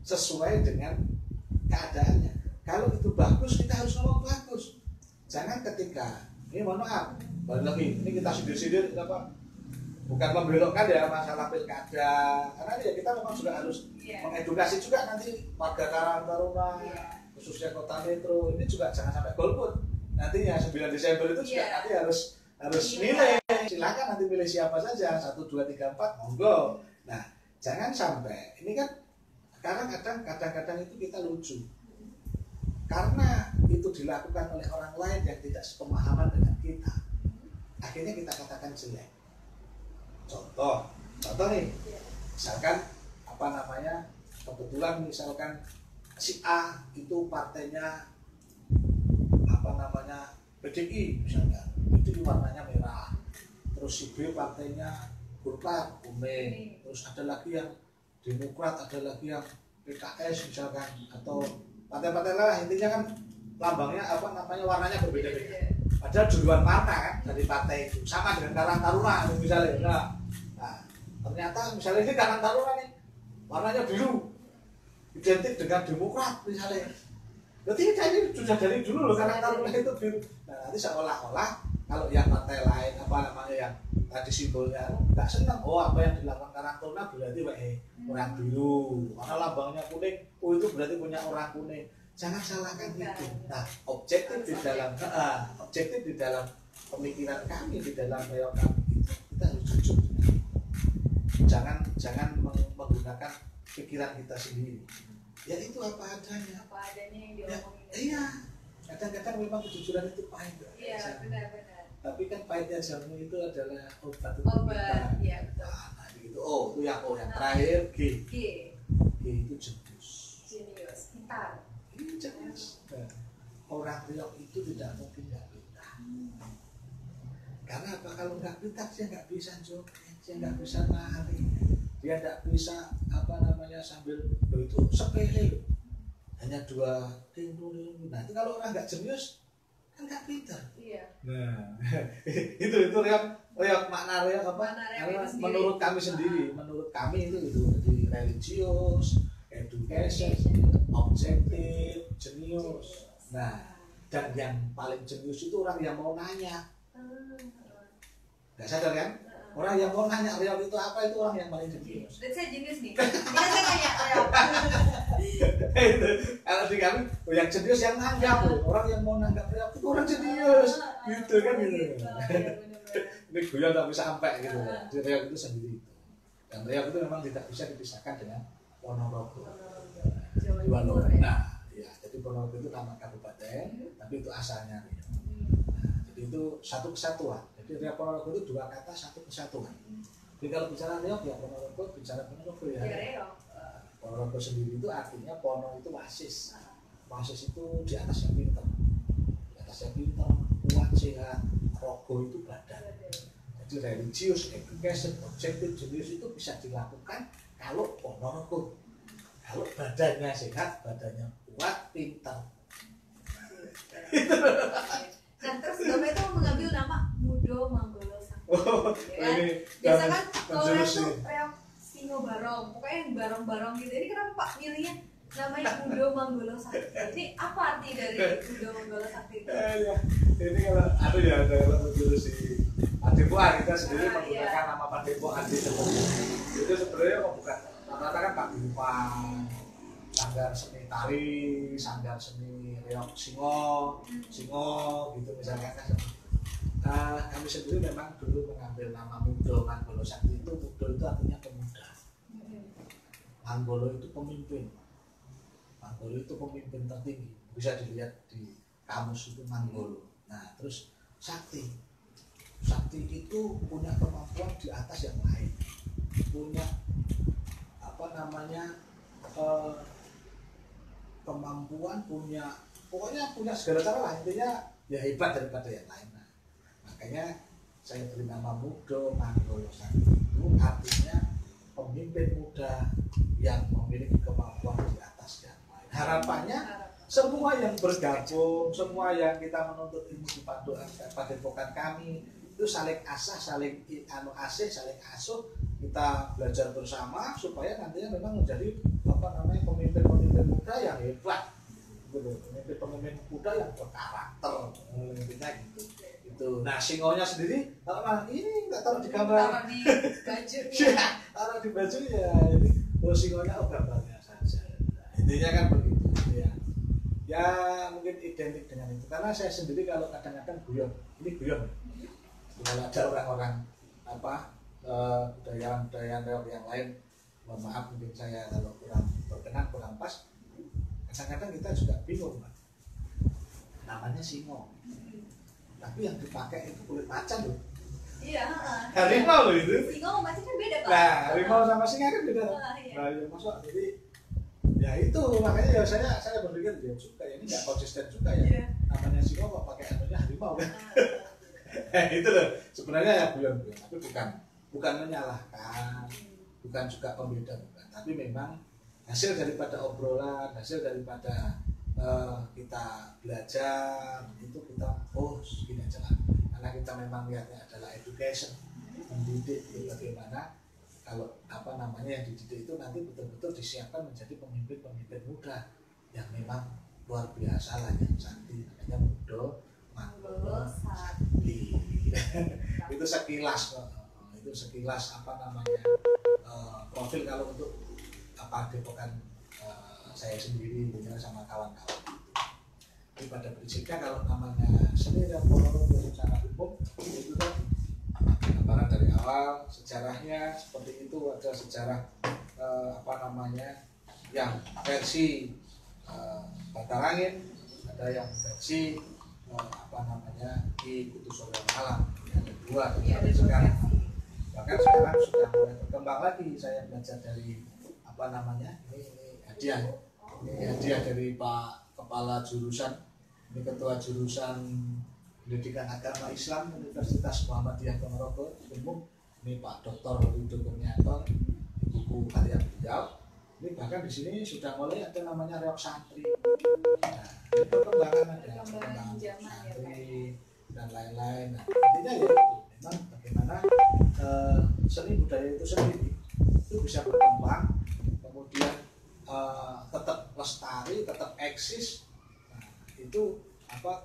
sesuai dengan keadaannya. Kalau itu bagus, kita harus ngomong bagus. Jangan ketika ini mohon maaf, balik lagi ini kita sindir-sindir apa? Bukan membelokkan ya masalah pilkada, karena ya kita memang juga harus mengedukasi juga nanti warga Karang Taruna, khususnya kota metro ini juga jangan sampai golput. Nantinya 9 Desember itu juga nanti harus milih. Silakan nanti pilih siapa saja 1, 2, 3, 4 monggo. Nah jangan sampai ini kan kadang-kadang itu kita lucu karena itu dilakukan oleh orang lain yang tidak sepemahaman dengan kita, akhirnya kita katakan jelek. Contoh nih, misalkan kebetulan misalkan si A itu partainya PDI misalkan, itu warnanya merah, terus si B partainya Golkar kuning, terus ada lagi yang Demokrat, ada lagi yang PKS misalkan, atau partai-partai lain, intinya kan lambangnya warnanya berbeda-beda. Padahal duluan warna kan dari partai itu sama dengan Karang Taruna misalnya. Nah, ternyata misalnya ini Karang Taruna nih warnanya biru, identik dengan Demokrat misalnya. Berarti ini sudah dari dulu loh Karang Taruna itu biru. Nah, nanti seolah-olah kalau yang partai lain yang tadi simbolnya nggak senang, apa yang dilakukan Karang Taruna berarti orang biru, karena lambangnya kuning, itu berarti punya orang kuning. Jangan salahkan itu. Nah, objektif di dalam pemikiran kami, di dalam reok kami itu kita harus jujur. Jangan menggunakan pikiran kita sendiri. Ya itu apa adanya. Apa adanya yang diomongin. Iya. Kadang-kadang memang kejujuran itu pahit. Iya, benar-benar. Tapi kan pahitnya jamu itu adalah obat. Obat, iya betul. Nah, gitu. Itu yang terakhir G. G itu jenius. Pintar. Ini jenius. Orang riok itu tidak mungkin nggak pintar. Karena apa? Kalau nggak pintar dia nggak bisa joget, dia nggak bisa lari, dia nggak bisa sambil itu sepele. Hanya 2 ting. Nah itu kalau orang nggak jenius kan nggak pintar. Iya. Nah itu riok makna riok apa? Menurut kami sendiri, menurut kami itu jadi religius, education, objektif, jenius. Nah dan yang paling jenius itu orang yang mau nanya. Nggak sadar kan? Orang yang mau nanya riok itu apa, itu orang yang paling jenius. Dan saya jenius nih. Ini saya nanya riok. Kalau di kami yang jenius yang nanggap, orang yang mau nanggap riok itu orang jenius, gitu kan gitu. Ini guyon tak bisa sampai gitu. Jadi riok itu sendiri itu. Dan riok itu memang tidak bisa dipisahkan dengan Ponorogo. Nah, ya, jadi Ponorogo itu nama kabupaten, tapi itu asalnya riok. Nah, jadi itu satu kesatuan. Jadi riok Ponorogo itu 2 kata, satu kesatuan. Jadi kalau bicara riok ya Ponorogo, bicara Ponorogo ya. Ponorogo sendiri itu artinya Pono itu wasis. Wasis itu di atasnya pintar. Di atasnya pintar, kuat, sehat. Rogo itu badan. Jadi religius, education, objektif, jenius itu bisa dilakukan kalau Ponorogo. Kalau badannya sehat, badannya kuat, pintar. Nah terus Bapak itu mengambil nama Mudo Manggolo Sakti. Ini biasa kan kalau reok Singo Barong, pokoknya yang barong-barong gitu. Ini kenapa Pak milihnya namanya Mudo Manggolo Sakti? Ini apa arti dari Mudo Manggolo Sakti itu? Ini kalau menurut si Padepokan, kita sendiri menggunakan nama Padepokan di itu sebenarnya bukan rata-rata kan Padepokan, sanggar seni tari, sanggar seni reok singo gitu misalkan kan. kami sendiri memang dulu mengambil nama Mudo Manggolo Sakti. Itu Mudo itu artinya pemuda, Manggolo itu pemimpin, Manggolo itu pemimpin tertinggi, bisa dilihat di kamus itu Manggolo. Nah terus Sakti, Sakti itu punya kemampuan di atas yang lain, punya apa namanya kemampuan, pokoknya punya segala cara lah, intinya ya hebat daripada yang lain. Nah, makanya saya beri nama Mudo Manggolo Sakti, itu artinya pemimpin muda yang memiliki kemampuan di atas yang lain. Harapannya semua yang bergabung, semua yang kita menuntut ilmu di padepokan kami itu saling asah, saling asih, saling asuh, kita belajar bersama supaya nantinya memang menjadi pemimpin-pemimpin muda yang hebat, pemimpin muda yang berkarakter, intinya gitu. Itu. Nah singonya sendiri, ini nggak taruh di gambar, taruh di baju, ya, taruh di baju ya. Ini singonya gambarnya saja. Intinya kan begitu ya. Ya mungkin identik dengan itu. Karena saya sendiri kalau kadang-kadang guyon, ini guyon. Kalau ada orang-orang budaya-budaya yang lain, mohon maaf mungkin saya kalau kurang berkenan, kurang pas, kadang-kadang kita juga bingung, Pak. Namanya singo, tapi yang dipakai itu kulit macan loh. Iya. Harimau loh itu. Singo sama macan kan beda Pak. Nah, harimau sama singa kan beda. Iya. Nah, ya masuk jadi ya itu makanya ya saya berpikir ya juga ini nggak konsisten juga ya. Iya. Namanya singo kok pakai anunya harimau kan. Itu loh sebenarnya ya guyon-guyon, tapi bukan menyalahkan, bukan juga pembeda, bukan, tapi memang hasil daripada obrolan, hasil daripada kita belajar itu kita gini aja lah, karena kita memang lihatnya adalah education, mendidik bagaimana kalau yang dididik itu nanti betul-betul disiapkan menjadi pemimpin-pemimpin muda yang memang luar biasa lah, yang sakti, namanya Mudo Manggolo Sakti. Itu sekilas profil kalau untuk padepokan saya sendiri dengan sama kawan-kawan. Tapi pada prinsipnya kalau namanya seni dan ponorogo secara umum itu kan gambaran dari awal sejarahnya seperti itu, ada sejarah yang versi Batarangin, ada yang versi Ki Kutu Solo Malang, ada dua sekarang. Bahkan sekarang sudah mulai berkembang lagi. Saya belajar dari ini hadiah dari Pak Kepala Jurusan, ini Ketua Jurusan Pendidikan Agama Islam Universitas Muhammadiyah Ponorogo Umum, ini Pak Dr. Widodo Kurnianto, buku karya beliau. Ini bahkan di sini sudah mulai ada namanya reok santri. Nah, ini perkembangan ada perkembangan santri dan lain-lain. Nah, intinya ya memang bagaimana seni budaya itu sendiri itu bisa berkembang, kemudian tetap lestari, tetap eksis. Nah, itu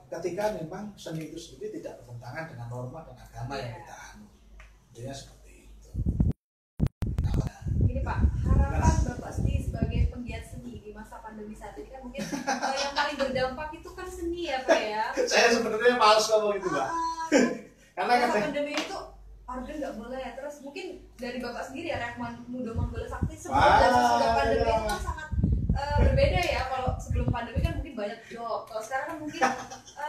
ketika memang seni itu sendiri tidak bertentangan dengan norma dan agama yang kita anut. Intinya seperti itu. Ini Pak, harapan Bapak sendiri sebagai penggiat seni di masa pandemi saat ini kan mungkin yang paling berdampak itu kan seni ya Pak ya. Saya sebenarnya males ngomong itu Pak. Karena masa pandemi itu organ nggak boleh. Terus mungkin dari Bapak sendiri ya, Mudo Manggolo Sakti sebelum dan sesudah pandemi itu kan sangat berbeda ya. Kalau sebelum pandemi kan mungkin banyak job. Kalau sekarang kan mungkin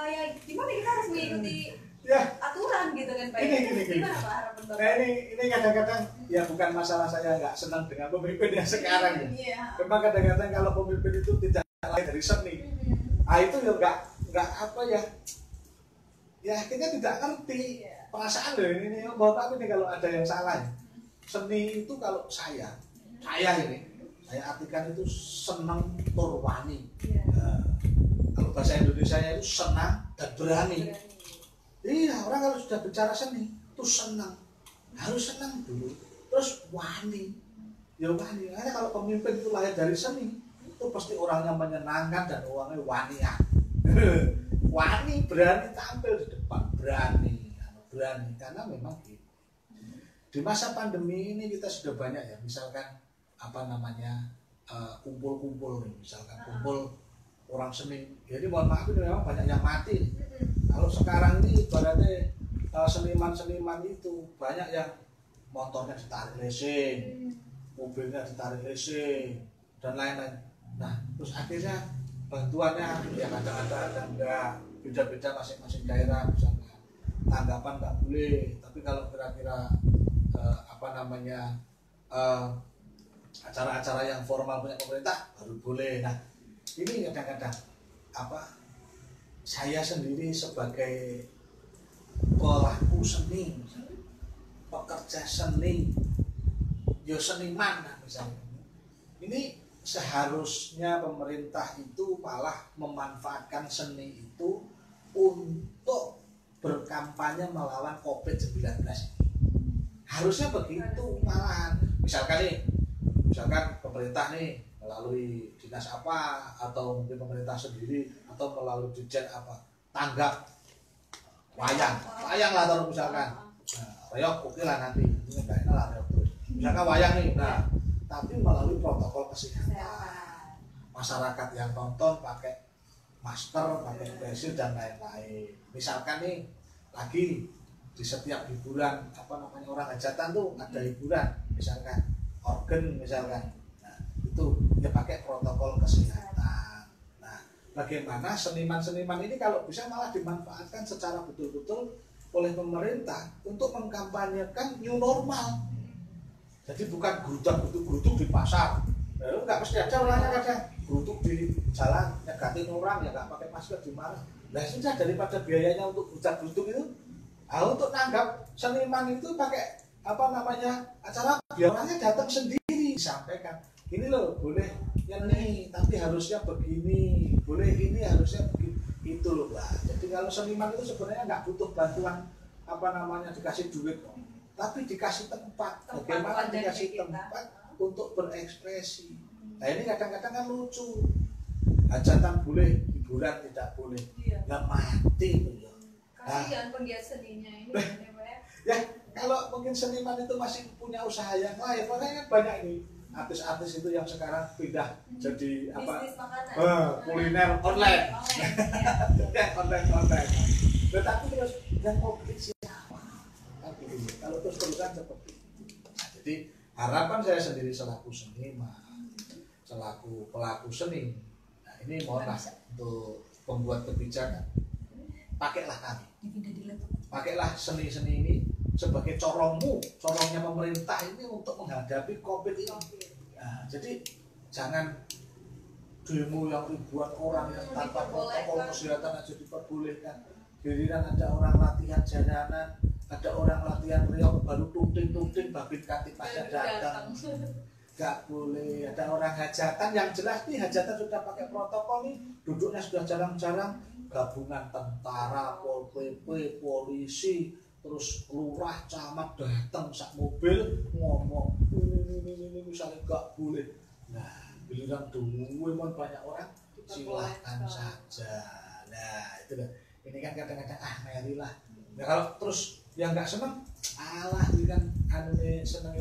ya gimana kita harus mengikuti aturan gitu kan Pak. Gimana Pak harapan Bapak? Nah ini kadang-kadang ya bukan masalah saya nggak senang dengan pemimpin yang sekarang ya. Memang kadang-kadang kalau pemimpin itu tidak lain dari seni, itu ya nggak ya kita tidak ngerti perasaan loh ini. Mohon maaf ini kalau ada yang salah ya. Seni itu kalau saya artikan itu senang turwani. Kalau bahasa Indonesia itu senang dan berani. Iya, orang kalau sudah bicara seni itu senang, harus senang dulu, terus wani, ya wani. Karena kalau pemimpin itu lahir dari seni, itu pasti orangnya menyenangkan dan orangnya wanian. Wani, berani tampil di depan, berani, karena memang gitu. Di masa pandemi ini kita sudah banyak ya, misalkan kumpul-kumpul nih, misalkan kumpul orang seni. Jadi mohon maaf ini memang banyak yang mati. Kalau sekarang ini ibaratnya seniman-seniman itu banyak yang motornya ditarik leasing, mobilnya ditarik leasing dan lain-lain. Nah, terus akhirnya bantuannya ya kadang-kadang enggak, beda-beda masing-masing daerah, misalnya tanggapan nggak boleh, tapi kalau kira-kira acara-acara yang formal punya pemerintah baru boleh. Nah, ini kadang-kadang saya sendiri sebagai pelaku seni, pekerja seni, yo seniman misalnya, ini seharusnya pemerintah itu malah memanfaatkan seni itu untuk berkampanye melawan COVID-19. Harusnya begitu malahan. Misalkan pemerintah nih melalui dinas apa, atau mungkin pemerintah sendiri, atau melalui dirjen apa, tanggap wayang lah taruh misalkan. Nah, reok oke lah nanti, ini enggak enak lah reok terus. Misalkan wayang nih, nah tapi melalui protokol kesehatan, masyarakat yang nonton pakai masker, pakai face shield dan lain-lain. Misalkan nih lagi di setiap hiburan orang hajatan tuh ada hiburan, misalkan organ misalkan, nah itu dia pakai protokol kesehatan. Nah, bagaimana seniman-seniman ini kalau bisa malah dimanfaatkan secara betul-betul oleh pemerintah untuk mengkampanyekan new normal. Jadi bukan gerutuk di pasar. Lalu nggak mesti ada orangnya kadang gerutuk di jalan, negatin orang ya nggak pakai masker dimarah. Nah sudah, daripada biayanya untuk gerutuk itu, untuk nanggap seniman itu pakai acara, biar orangnya datang sendiri, sampaikan ini loh boleh ini tapi harusnya begini, boleh ini harusnya begini, itu loh Pak. Jadi kalau seniman itu sebenarnya nggak butuh bantuan dikasih duit kok, tapi dikasih tempat. Bagaimana dikasih tempat untuk berekspresi. Nah ini kadang-kadang kan lucu, hajatan boleh, hiburan tidak boleh, nggak mati tuh. Kasihan penggiat seninya ini ya kalau mungkin seniman itu masih punya usaha yang lain, makanya kan banyak ini artis-artis itu yang sekarang pindah jadi kuliner online. Yang online. Tetapi terus yang mau bikin siapa? Kalau terus-terusan seperti itu. Nah, jadi harapan saya sendiri selaku seniman, selaku pelaku seni, nah ini mohonlah untuk pembuat kebijakan, pakailah kami, pakailah seni-seni ini sebagai corongnya pemerintah ini untuk menghadapi COVID ini. Nah, jadi jangan demo yang ribuan orang yang tanpa protokol kesehatan aja diperbolehkan. Giliran ada orang latihan jalanan, ada orang latihan reok, baru tuting babit kantin pada datang. Gak boleh. Ada orang hajatan yang jelas nih, hajatan sudah pakai protokol nih, duduknya sudah jarang-jarang, gabungan tentara, Pol PP, polisi, terus lurah, camat datang sak mobil ngomong ini misalnya gak boleh. Nah, giliran dulu memang banyak orang, silahkan saja. Nah, itu lah. Ini kan kadang-kadang meri lah. Nah, kalau terus yang nggak seneng, ini kan seneng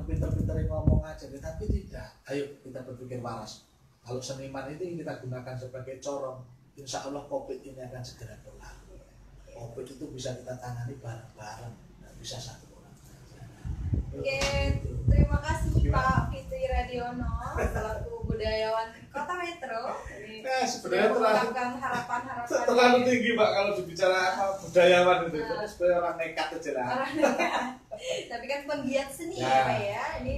pinter-pinter ngomong aja, tapi tidak. Ayo kita berpikir waras. Kalau seniman ini kita gunakan sebagai corong, insya Allah COVID ini akan segera berlalu. COVID itu bisa kita tangani bareng-bareng, nggak bisa satu orang saja. Oke, terima kasih Pak Fitri Radiono selaku budayawan Kota Metro. Sebenarnya mengungkapkan harapan-harapan terlalu tinggi Pak kalau dibicara budayawan itu. Sebenarnya orang nekat aja lah. Tapi kan penggiat seni ya Pak ya. Ini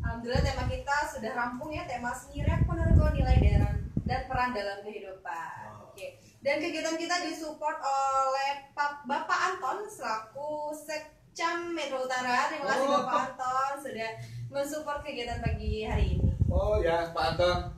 alhamdulillah tema kita sudah rampung ya, tema seni rap Ponorogo, nilai dan peran dalam kehidupan. Oke. Dan kegiatan kita disupport oleh Bapak Anton selaku Sekcam Metro Utara. Terima kasih Bapak Anton sudah mensupport kegiatan pagi hari ini. Oh ya Pak Anton,